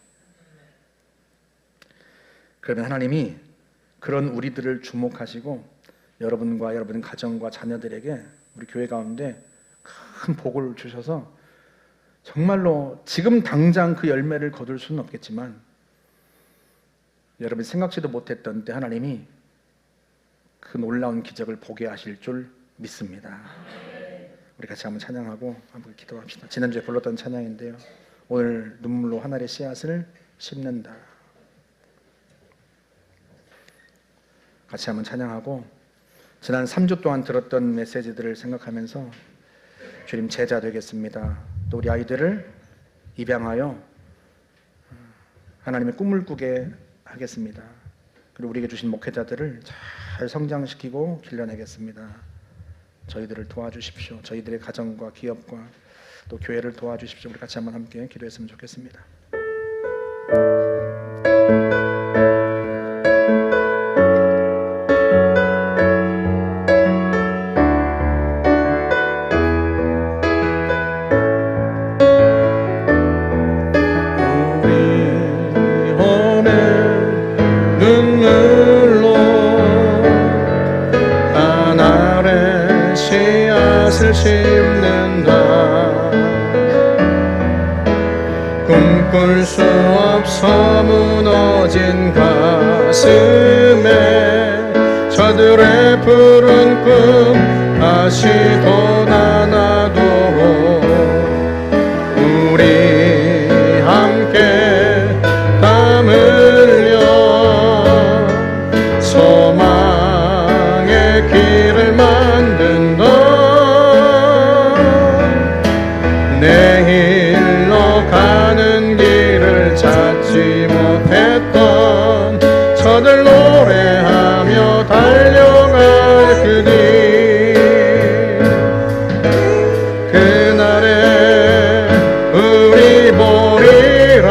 그러면 하나님이 그런 우리들을 주목하시고 여러분과 여러분 가정과 자녀들에게 우리 교회 가운데 큰 복을 주셔서 정말로 지금 당장 그 열매를 거둘 수는 없겠지만 여러분이 생각지도 못했던 때 하나님이 그 놀라운 기적을 보게 하실 줄 믿습니다. 우리 같이 한번 찬양하고 한번 기도합시다. 지난주에 불렀던 찬양인데요, 오늘 눈물로 하늘의 씨앗을 심는다. 같이 한번 찬양하고 지난 3주 동안 들었던 메시지들을 생각하면서 주님 제자 되겠습니다. 또 우리 아이들을 입양하여 하나님의 꿈을 꾸게 하겠습니다. 그리고 우리에게 주신 목회자들을 잘 성장시키고 길러내겠습니다. 저희들을 도와주십시오. 저희들의 가정과 기업과 또 교회를 도와주십시오. 우리 같이 한번 함께 기도했으면 좋겠습니다. 꿈꿀 수 없어 무너진 가슴에 저들의 푸른 꿈 다시 돋아나도록 우리 함께 땀 흘려 소망의 길을 만든다. 내일로 가는 길을 찾지 못했던 저들 노래하며 달려갈 그 길, 그날에 우리 보리라.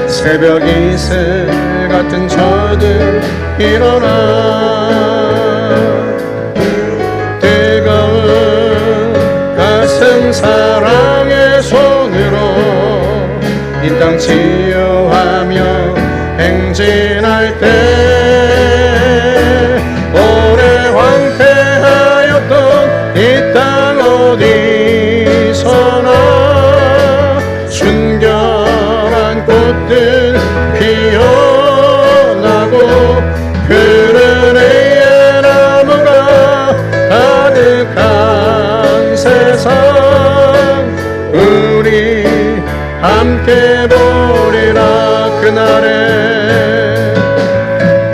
새벽 이슬 같은 저들 일어나 뜨거운 사랑의 손으로 이 땅 치유하며 행진할 때 오래 황폐하였던 이 땅 어디서나 순결한 꽃들 피어나고 푸른 의의 나무가 가득한 세상 우리 함께 보리라.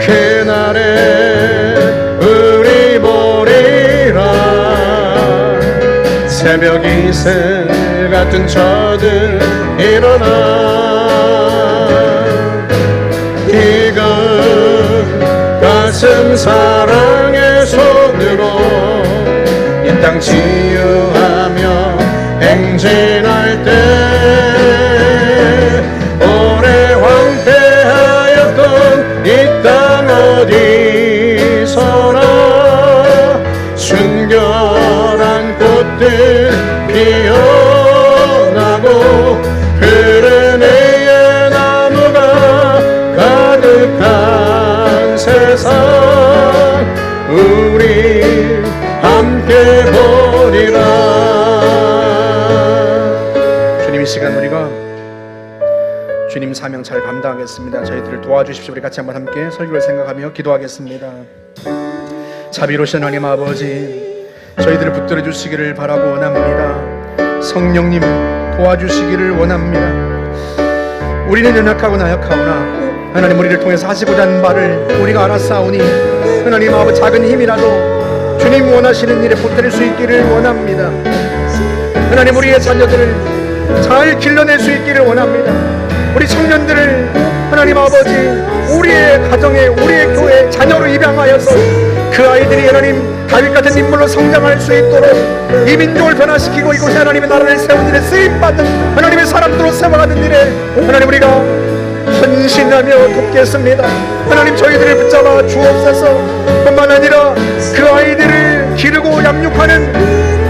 그날에 우리 보리라. 새벽 이슬 같은 저들 일어나 이건 가슴 사랑의 손으로 이 땅 치유하며 행진할 때 오래 황폐하였던 이 땅 어디서나 순결한 꽃들 피어나고 푸른 애의 나무가 가득한 세상 우리 함께 보리라. 주님, 이 시간 우리가 주님 사명 잘 감당하겠습니다. 저희들을 도와주십시오. 우리 같이 한번 함께 설교를 생각하며 기도하겠습니다. 자비로우신 하나님 아버지, 저희들을 붙들어 주시기를 바라고 원합니다. 성령님 도와주시기를 원합니다. 우리는 연약하고 나약하오나 하나님 우리를 통해서 하시고자 하는 바를 우리가 알았사오니 하나님 아버지 작은 힘이라도 주님 원하시는 일에 보태릴 수 있기를 원합니다. 하나님 우리의 자녀들을 잘 길러낼 수 있기를 원합니다. 우리 청년들을 하나님 아버지 우리의 가정에 우리의 교회 자녀로 입양하여서 그 아이들이 하나님 다윗 같은 인물로 성장할 수 있도록 이 민족을 변화시키고 이곳에 하나님의 나라를 세운 일에 쓰임받는 하나님의 사람들로 세워가는 일에 하나님 우리가 헌신하며 돕겠습니다. 하나님 저희들을 붙잡아 주옵소서. 뿐만 아니라 그 아이들을 기르고 양육하는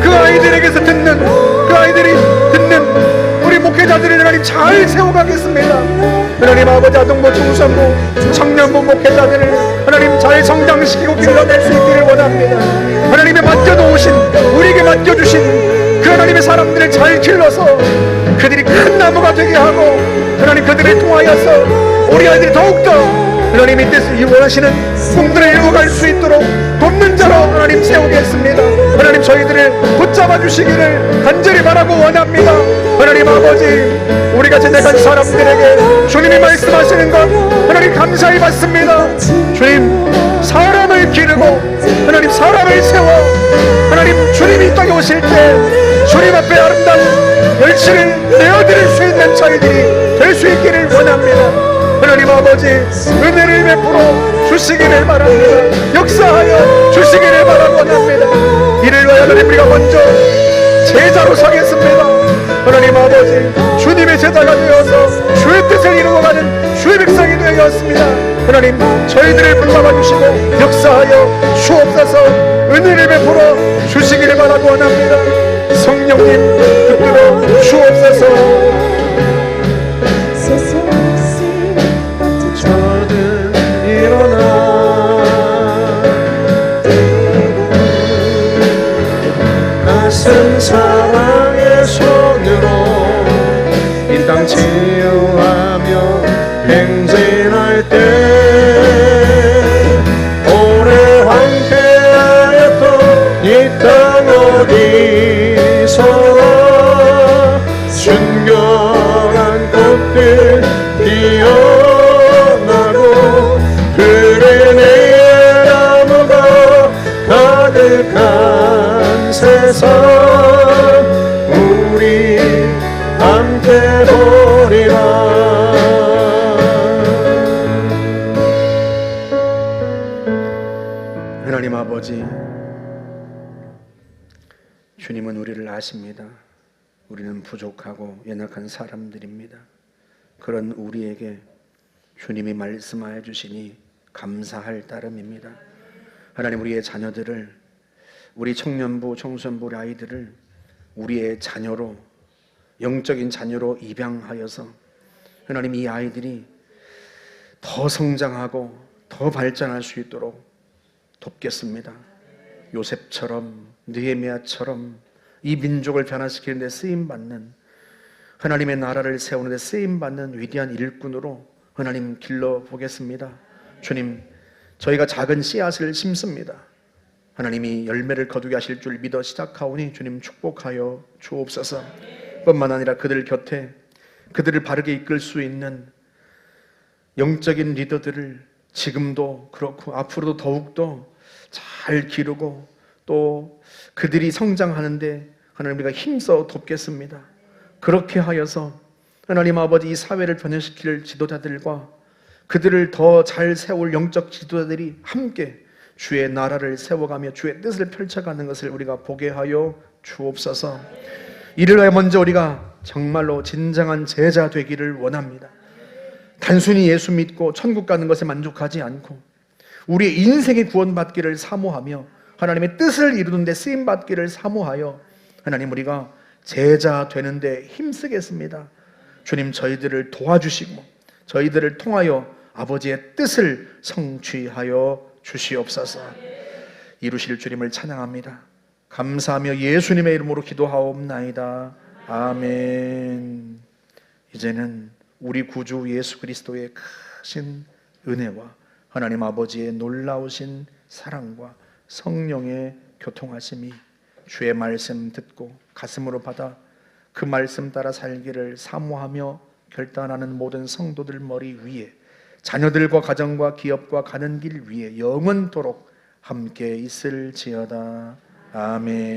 그 아이들에게서 듣는 그 아이들이 듣는 우리 목회자들을 하나님 잘 세워가겠습니다. 하나님 아버지 아동부 청소년부 청년부 목회자들을 하나님 잘 성장시키고 길러낼 수 있기를 원합니다. 하나님의 맡겨놓으신 우리에게 맡겨주신 그 하나님의 사람들을 잘 길러서 그들이 큰 나무가 되게 하고 하나님 그들을 통하여서 우리 아이들이 더욱더 하나님의 뜻을 원하시는 꿈들을 이루어갈 수 있도록 돕는 자로 하나님 세우겠습니다. 하나님 저희들을 붙잡아 주시기를 간절히 바라고 원합니다. 하나님 아버지 우리가 제작한 사람들에게 주님이 말씀하시는 것 하나님 감사히 받습니다. 주님 사람을 기르고 하나님 사람을 세워 하나님 주님이 이 땅에 오실 때 주님 앞에 아름다운 열심을 내어드릴 수 있는 저희들이 될 수 있기를 원합니다. 하나님 아버지 은혜를 베풀어 주시기를 바랍니다. 역사하여 주시기를 바라고 원합니다. 이를 위하여 하나님 우리가 먼저 제자로 서겠습니다. 하나님 아버지 주님의 제자가 되어서 주의 뜻을 이루어가는 주의 백성이 되었습니다. 하나님 저희들을 붙잡아 주시고 역사하여 주옵소서. 은혜를 베풀어 주시기를 바라고 원합니다. 성령님 붙들어 주옵소서. 저들 일어나 가슴 사랑의 손으로 이 땅 치유하며 행진할 때 오래 황폐하였던 이 땅 어디서나 순결한 꽃들 피어나고 푸른 애의 나무가 가득한 세상 우리 함께 보리라. 하나님 아버지 주님은 우리를 아십니다. 우리는 부족하고 연약한 사람들입니다. 그런 우리에게 주님이 말씀하여 주시니 감사할 따름입니다. 하나님 우리의 자녀들을 우리 청년부 청소년부 우리 아이들을 우리의 자녀로 영적인 자녀로 입양하여서 하나님 이 아이들이 더 성장하고 더 발전할 수 있도록 돕겠습니다. 요셉처럼 느헤미야처럼 이 민족을 변화시키는 데 쓰임받는 하나님의 나라를 세우는 데 쓰임받는 위대한 일꾼으로 하나님 길러보겠습니다. 주님 저희가 작은 씨앗을 심습니다. 하나님이 열매를 거두게 하실 줄 믿어 시작하오니 주님 축복하여 주옵소서. 뿐만 아니라 그들 곁에 그들을 바르게 이끌 수 있는 영적인 리더들을 지금도 그렇고 앞으로도 더욱더 잘 기르고 또 그들이 성장하는데 하나님 우리가 힘써 돕겠습니다. 그렇게 하여서 하나님 아버지 이 사회를 변화시킬 지도자들과 그들을 더 잘 세울 영적 지도자들이 함께 주의 나라를 세워가며 주의 뜻을 펼쳐가는 것을 우리가 보게 하여 주옵소서. 이를 위해 먼저 우리가 정말로 진정한 제자 되기를 원합니다. 단순히 예수 믿고 천국 가는 것에 만족하지 않고 우리의 인생의 구원받기를 사모하며 하나님의 뜻을 이루는 데 쓰임받기를 사모하여 하나님 우리가 제자 되는데 힘쓰겠습니다. 주님 저희들을 도와주시고 저희들을 통하여 아버지의 뜻을 성취하여 주시옵소서. 이루실 주님을 찬양합니다. 감사하며 예수님의 이름으로 기도하옵나이다. 아멘. 이제는 우리 구주 예수 그리스도의 크신 은혜와 하나님 아버지의 놀라우신 사랑과 성령의 교통하심이 주의 말씀 듣고 가슴으로 받아 그 말씀 따라 살기를 사모하며 결단하는 모든 성도들 머리 위에 자녀들과 가정과 기업과 가는 길 위에 영원토록 함께 있을지어다. 아멘.